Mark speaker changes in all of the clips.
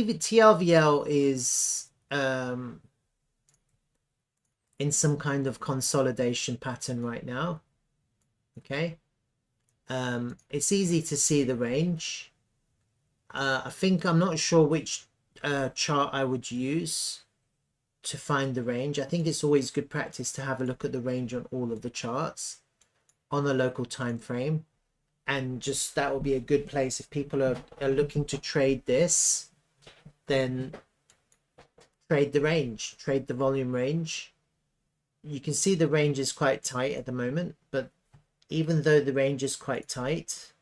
Speaker 1: TRVL is in some kind of consolidation pattern right now. Okay, it's easy to see the range. I think I'm not sure which chart I would use to find the range. I think it's always good practice to have a look at the range on all of the charts on a local time frame, and just that will be a good place if people are looking to trade this. Then trade the range, trade the volume range. You can see the range is quite tight at the moment, but even though the range is quite tight,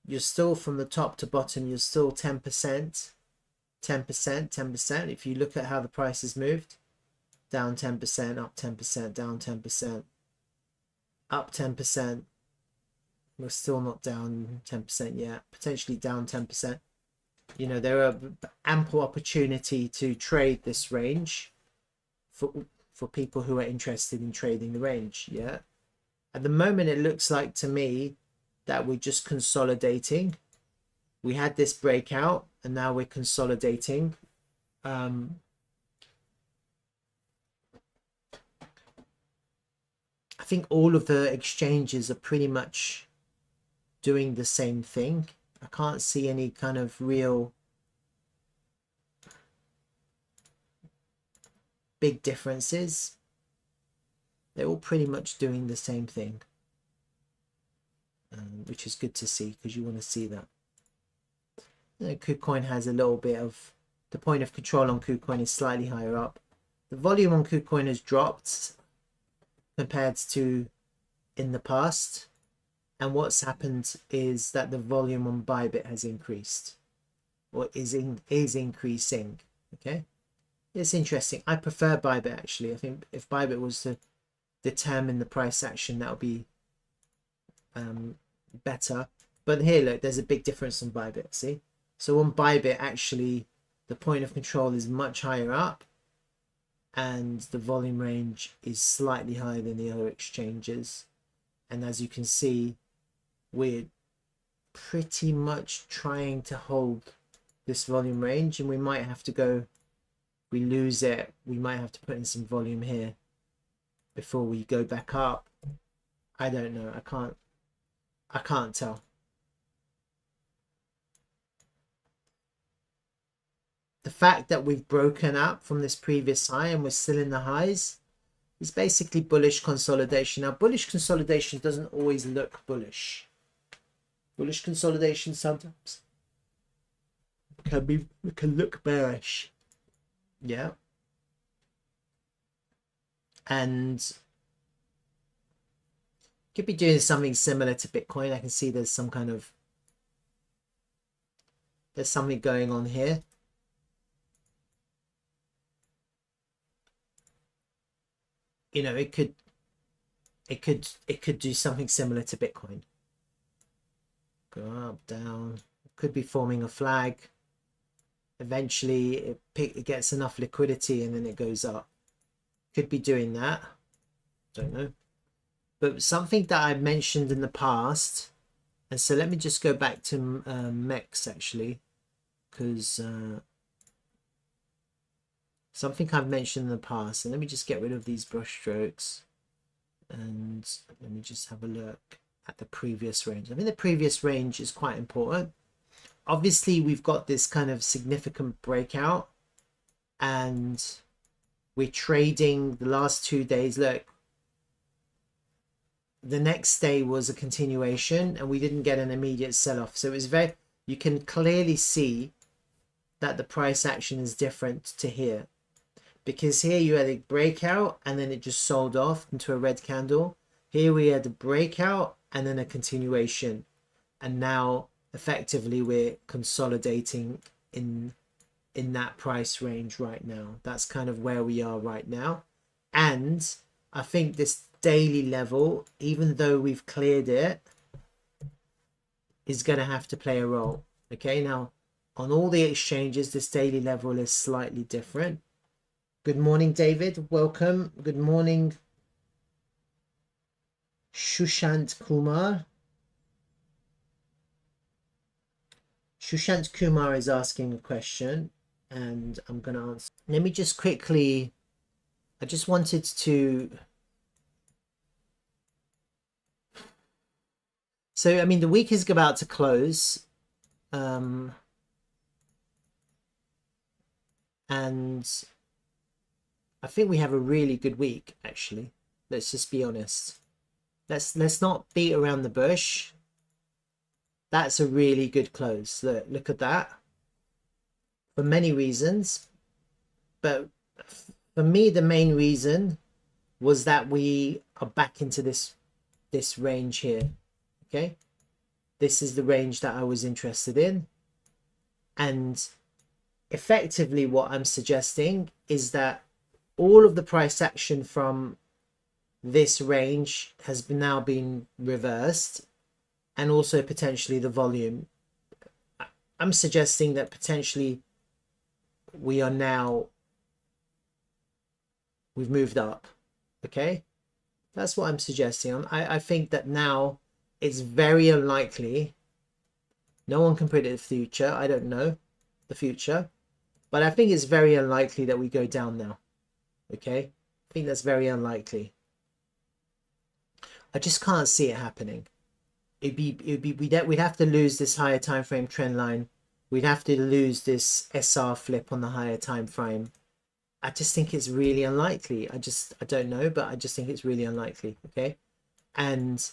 Speaker 1: you're still from the top to bottom, you're still 10%, 10%, 10%. If you look at how the price has moved, down 10%, up 10%, down 10%, up 10%. We're still not down 10% yet, potentially down 10%. You know, there are ample opportunity to trade this range for people who are interested in trading the range. Yeah, at the moment it looks like to me that we're just consolidating. We had this breakout and now we're consolidating. I think all of the exchanges are pretty much doing the same thing. I can't see any kind of real big differences. They're all pretty much doing the same thing, which is good to see, because you want to see that. KuCoin has a little bit of, the point of control on KuCoin is slightly higher up. The volume on KuCoin has dropped compared to in the past, and what's happened is that the volume on Bybit has increased, or is increasing. Okay, it's interesting. I prefer Bybit actually. I think if Bybit was to determine the price action, that would be better. But here, look, there's a big difference on Bybit. See, so on Bybit actually the point of control is much higher up, and the volume range is slightly higher than the other exchanges. And as you can see, we're pretty much trying to hold this volume range, and we might have to go, if we lose it, we might have to put in some volume here before we go back up. I don't know. I can't tell. The fact that we've broken up from this previous high and we're still in the highs is basically bullish consolidation. Now, bullish consolidation doesn't always look bullish. Bullish consolidation sometimes can look bearish. Yeah. And could be doing something similar to Bitcoin. I can see there's some kind of, there's something going on here. You know, it could do something similar to Bitcoin. Go up, down. It could be forming a flag. Eventually it gets enough liquidity and then it goes up. Could be doing that. Don't know. But something that I've mentioned in the past, and so let me just go back to MEX actually, because something I've mentioned in the past, and let me just get rid of these brush strokes, and let me just have a look at the previous range. I mean, the previous range is quite important. Obviously, we've got this kind of significant breakout, and we're trading the last 2 days. Look, the next day was a continuation, and we didn't get an immediate sell-off. So it was very, you can clearly see that the price action is different to here, because here you had a breakout and then it just sold off into a red candle. Here we had a breakout and then a continuation, and now effectively we're consolidating in that price range right now. That's kind of where we are right now. And I think this daily level, even though we've cleared it, is going to have to play a role. Okay, now on all the exchanges this daily level is slightly different. Good morning, David, welcome. Good morning, Shushant Kumar. Shushant Kumar is asking a question. and I'm going to answer. Let me just quickly, I just wanted to, so I mean the week is about to close, and I think we have a really good week actually. Let's just be honest. Let's not beat around the bush. That's a really good close. Look at that. For many reasons, but for me the main reason was that we are back into this range here. Okay, this is the range that I was interested in, and effectively what I'm suggesting is that all of the price action from this range has now been reversed, and also potentially the volume. I'm suggesting that potentially we are now, we've moved up. Okay, that's what I'm suggesting. I think that now it's very unlikely, no one can predict the future, I don't know the future, but I think it's very unlikely that we go down now. Okay, I think that's very unlikely. I just can't see it happening. We'd have to lose this higher time frame trend line. We'd have to lose this SR flip on the higher time frame. I just think it's really unlikely. I don't know, but I just think it's really unlikely. Okay, and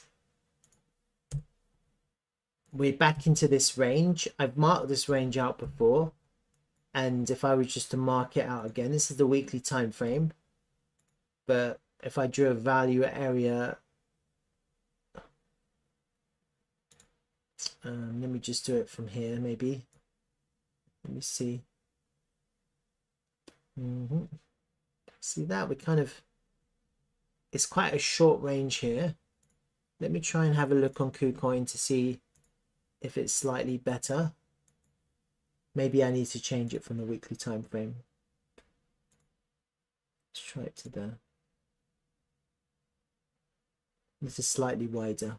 Speaker 1: we're back into this range. I've marked this range out before, and if I was just to mark it out again, this is the weekly time frame, but if I drew a value area, let me just do it from here maybe. Let me see. See that we kind of, it's quite a short range here. Let me try and have a look on KuCoin to see if it's slightly better. Maybe I need to change it from the weekly time frame. Let's try it to there. This is slightly wider.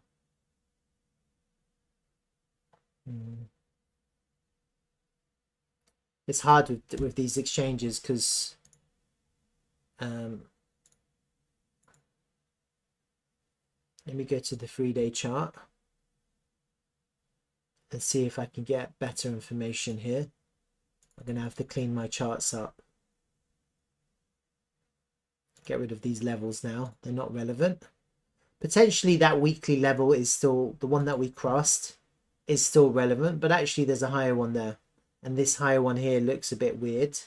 Speaker 1: It's hard with these exchanges because let me go to the 3-day chart and see if I can get better information here. I'm going to have to clean my charts up. Get rid of these levels now. They're not relevant. Potentially that weekly level is still, the one that we crossed is still relevant, but actually there's a higher one there. And this higher one here looks a bit weird.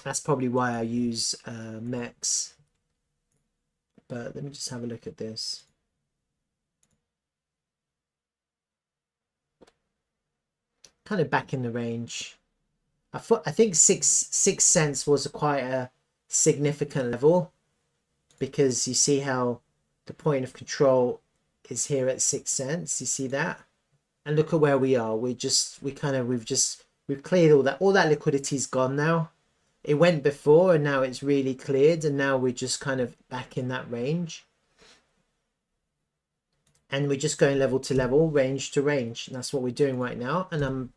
Speaker 1: That's probably why I use MEX. But let me just have a look at this. Kind of back in the range. I think 6 cents was quite a significant level, because you see how the point of control is here at 6 cents. You see that? And look at where we are. We've cleared all that liquidity's gone now. It went before and now it's really cleared, and now we're just kind of back in that range. And we're just going level to level, range to range. And that's what we're doing right now. And I'm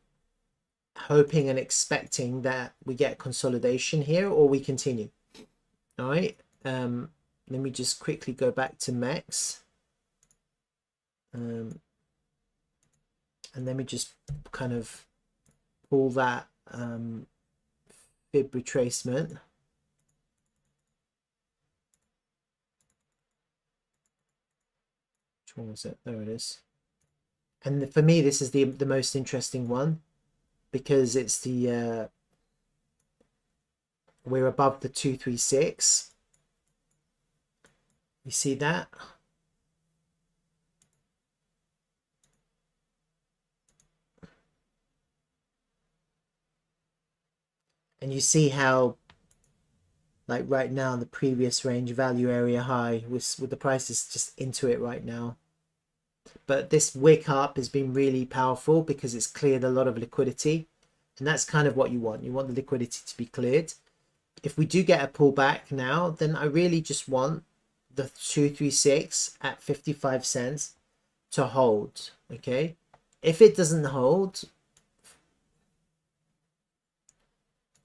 Speaker 1: hoping and expecting that we get consolidation here or we continue. All right. Let me just quickly go back to MEX. And let me just kind of pull that fib retracement. Which one was it? There it is. And for me, this is the most interesting one, because it's the we're above the 236. You see that? And you see how, like right now, the previous range value area high with the prices just into it right now. But this wick up has been really powerful because it's cleared a lot of liquidity, and that's kind of what you want. You want the liquidity to be cleared. If we do get a pullback now, then I really just want the 236 at 55 cents to hold. Okay, if it doesn't hold,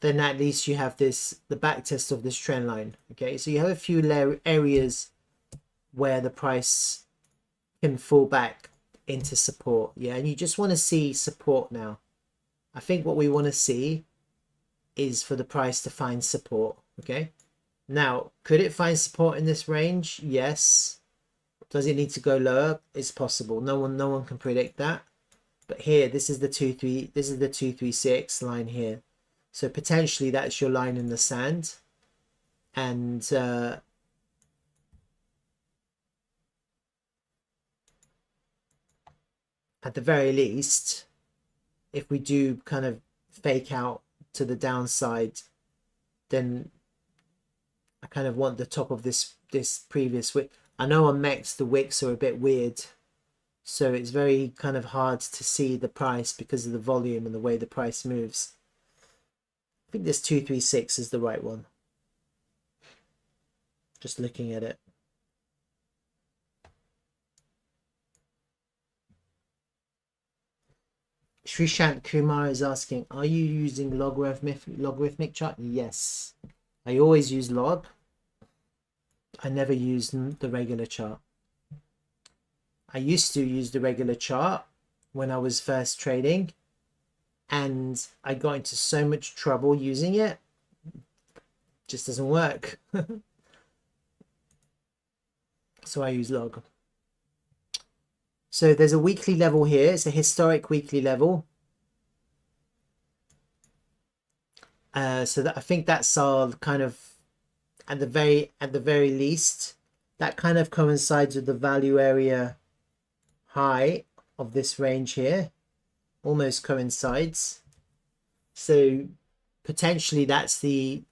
Speaker 1: then at least you have this, the back test of this trend line. Okay, so you have a few areas where the price can fall back into support. Yeah, and you just want to see support now. I think what we want to see is for the price to find support. Okay, now could it find support in this range? Yes. Does it need to go lower? It's possible. No one can predict that. But here, this is the 236 line here. So potentially that's your line in the sand. And at the very least, if we do kind of fake out to the downside, then I kind of want the top of this previous wick. I know on MEX the wicks are a bit weird, so it's very kind of hard to see the price because of the volume and the way the price moves. I think this 236 is the right one. Just looking at it. Srishant Kumar is asking, are you using logarithmic chart? Yes. I always use log. I never use the regular chart. I used to use the regular chart when I was first trading, and I got into so much trouble using it. Just doesn't work. So I use log. So there's a weekly level here. It's a historic weekly level. So that I think that's our kind of at the very least, that kind of coincides with the value area high of this range here. Almost coincides. So potentially that's the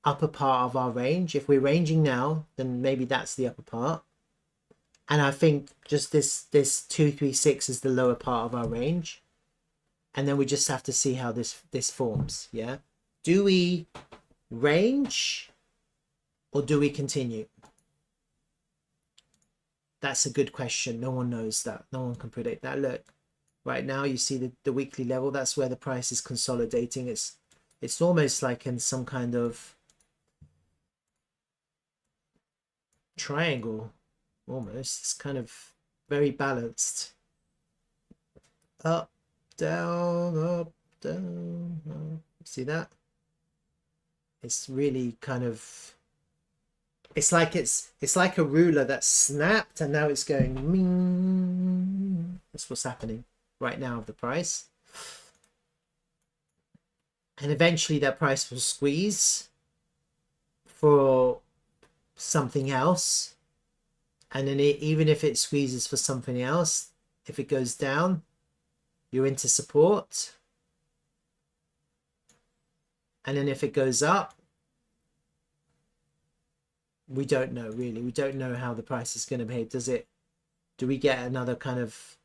Speaker 1: upper part of our range. If we're ranging now, then maybe that's the upper part. And I think just this 236 is the lower part of our range. And then we just have to see how this forms. Yeah. Do we range or do we continue? That's a good question. No one knows that. No one can predict that. Look, right now you see the weekly level. That's where the price is consolidating. It's almost like in some kind of triangle. Almost. It's kind of very balanced. Up, down, up, down, up. See that? It's really kind of, it's like a ruler that snapped and now it's going. That's what's happening right now of the price. And eventually that price will squeeze for something else. And then even if it squeezes for something else, if it goes down, you're into support. And then if it goes up, we don't know really. We don't know how the price is going to behave. Do we get another kind of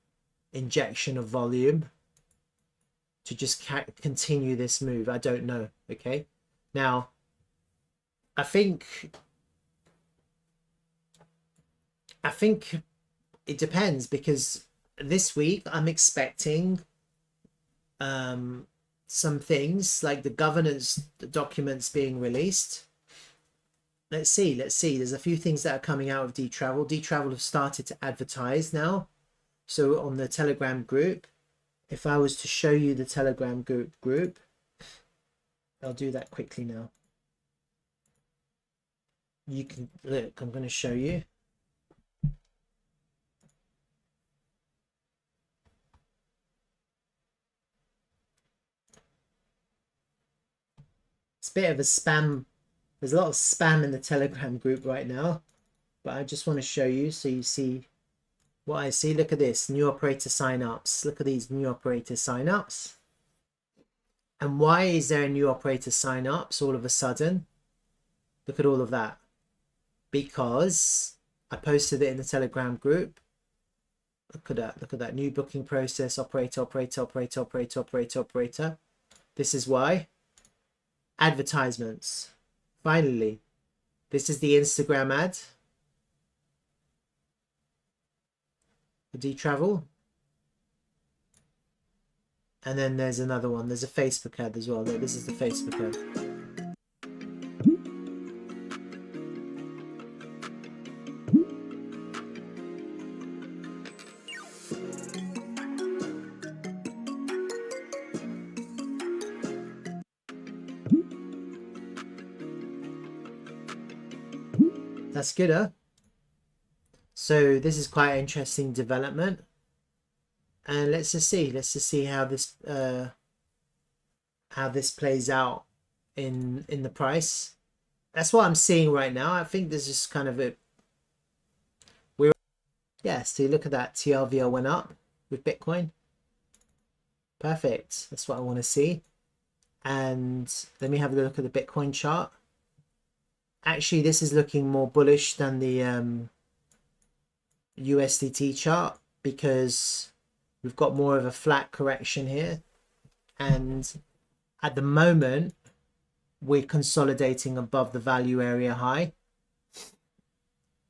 Speaker 1: injection of volume to just continue this move? I don't know. Okay. Now, I think it depends, because this week I'm expecting some things like the governance documents being released. Let's see. There's a few things that are coming out of Dtravel. Dtravel have started to advertise now. So on the Telegram group, if I was to show you the Telegram group, I'll do that quickly now. You can look, I'm going to show you. It's a bit of a spam. There's a lot of spam in the Telegram group right now, but I just want to show you so you see what I see. Look at this, new operator signups. Look at these new operator signups. And why is there a new operator signups all of a sudden? Look at all of that. Because I posted it in the Telegram group. Look at that. Look at that. New booking process, operator. This is why. Advertisements. Finally, this is the Instagram ad for Dtravel. And then there's another one. There's a Facebook ad as well. Look, this is the Facebook ad. That's good, huh? So this is quite an interesting development. And let's just see how this plays out in the price. That's what I'm seeing right now. I think this is kind of it. Yeah, see, look at that. TRVL went up with Bitcoin. Perfect. That's what I want to see. And let me have a look at the Bitcoin chart. Actually, this is looking more bullish than the USDT chart because we've got more of a flat correction here. And at the moment, we're consolidating above the value area high.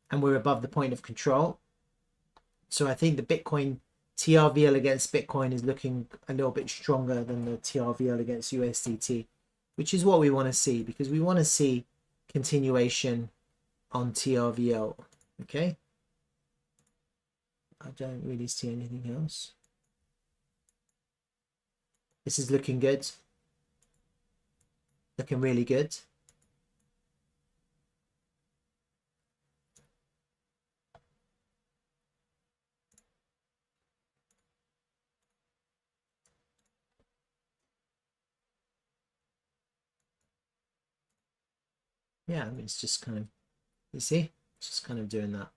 Speaker 1: And we're above the point of control. So I think the Bitcoin TRVL against Bitcoin is looking a little bit stronger than the TRVL against USDT, which is what we want to see because we want to see continuation on TRVL. Okay. I don't really see anything else. This is looking good. Looking really good. Yeah, I mean, it's just kind of, you see, it's just kind of doing that.